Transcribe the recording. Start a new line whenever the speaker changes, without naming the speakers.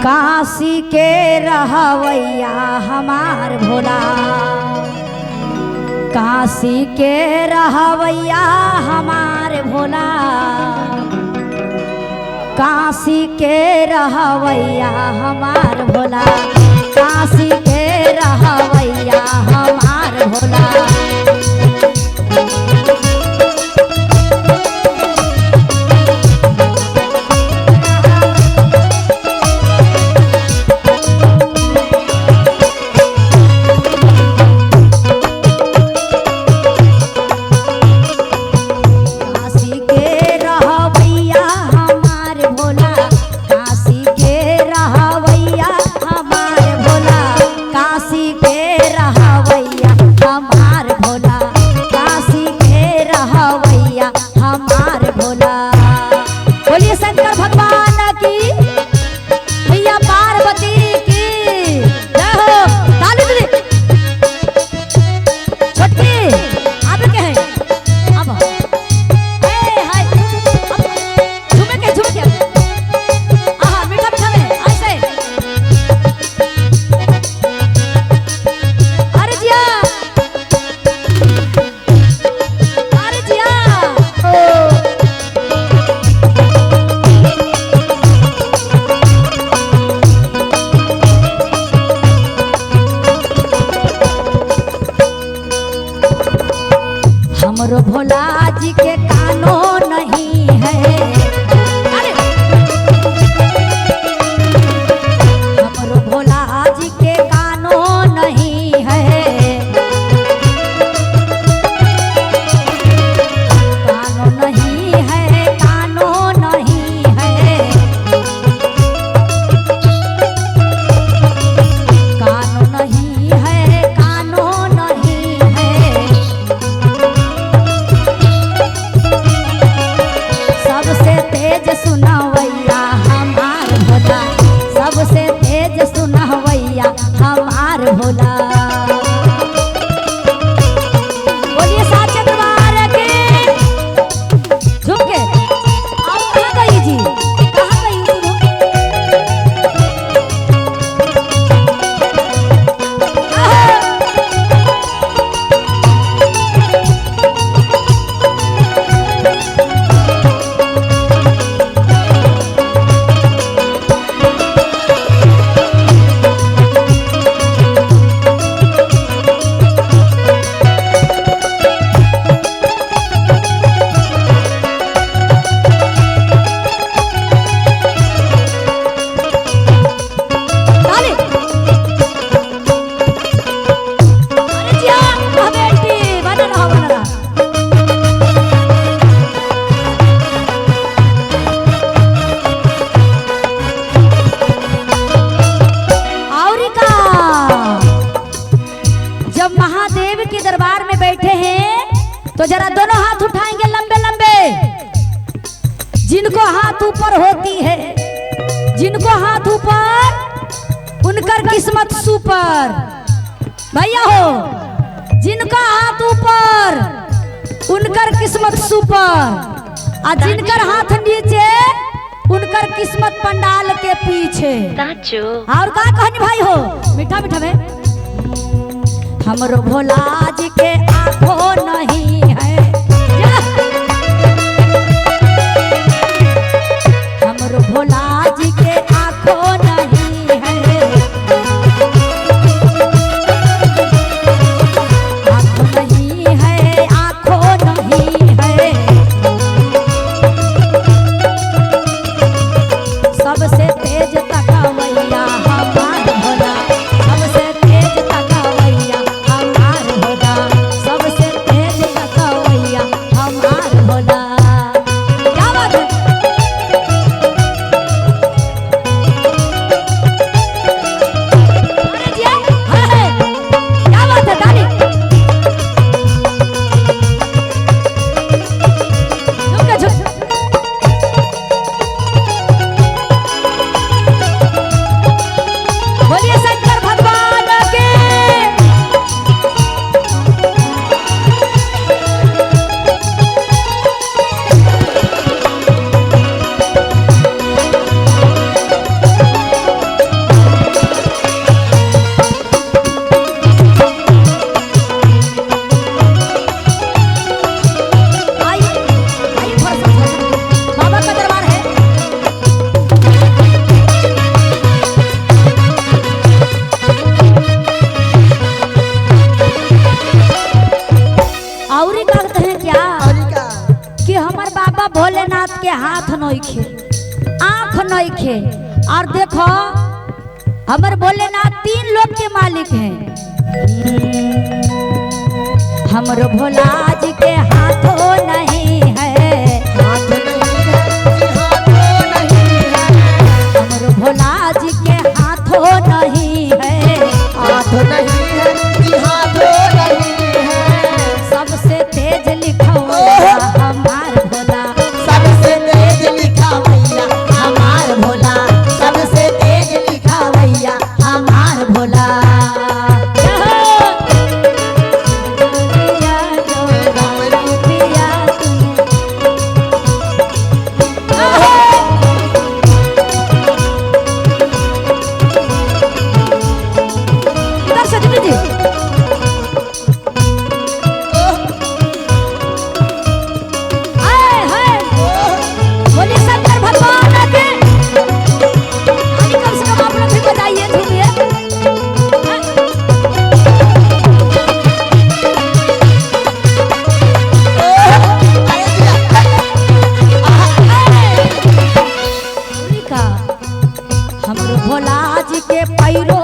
काशी के रहवैया हमार भोला, काशी के रहवैया हमार भोला, काशी के रहवैया हमार भोला, काशी के रहवैया हमार भोला। हमरो भोला जी के कानो नहीं है, हमरो भोला जी के कानो नहीं है, कानो नहीं है, कानो नहीं है, कानो नहीं है, कानो नहीं है। सबसे तेज सुनवैया हमार भोला, सबसे तेज सुनवैया हमार भोला। बोलिए साचे दरबार के झुक के। आप कहाँ गई जी, कहाँ गई तू? महादेव के दरबार में बैठे हैं तो जरा दोनों हाथ उठाएंगे लंबे लंबे। जिनको हाथ ऊपर होती है, जिनको हाथ ऊपर उनकर किस्मत सुपर। भैया हो, जिनका हाथ ऊपर उनकर किस्मत सुपर, और जिनकर हाथ नीचे उनकर किस्मत पंडाल के पीछे। और का कहनी भाई हो, मीठा मीठा में हमरो भोला जी के आँखों नहीं है, हमरो भोला जी के आँखों नहीं है, आँखों नहीं है, आँखों नहीं है। सबसे तेज तकवैया हमार भोला, सबसे तेज तकवैया हमार भोला, सबसे तेज तकवैया हाथ नहीं खे, आंख नहीं खे, और देखो हमर भोलेनाथ 3 लोक के मालिक हैं। हमरो भोला जी के हाथों नहीं है,
हाथ नहीं है, हाथों नहीं है,
हमरो भोला जी के हाथों नहीं है,
हाथ नहीं है, हाथों नहीं है।
सबसे तेज लिखौला हमार भोला,
सबसे तेज लिखा भैया हमार भोला, सबसे तेज लिखा भैया हमार भोला।
इधर से दीदी जी। हाय हाय बोलिए शंकर भगवान के। अरे कम से कम आप लोग भी बताइए झूमिए। हमरो भोला जी के पैरो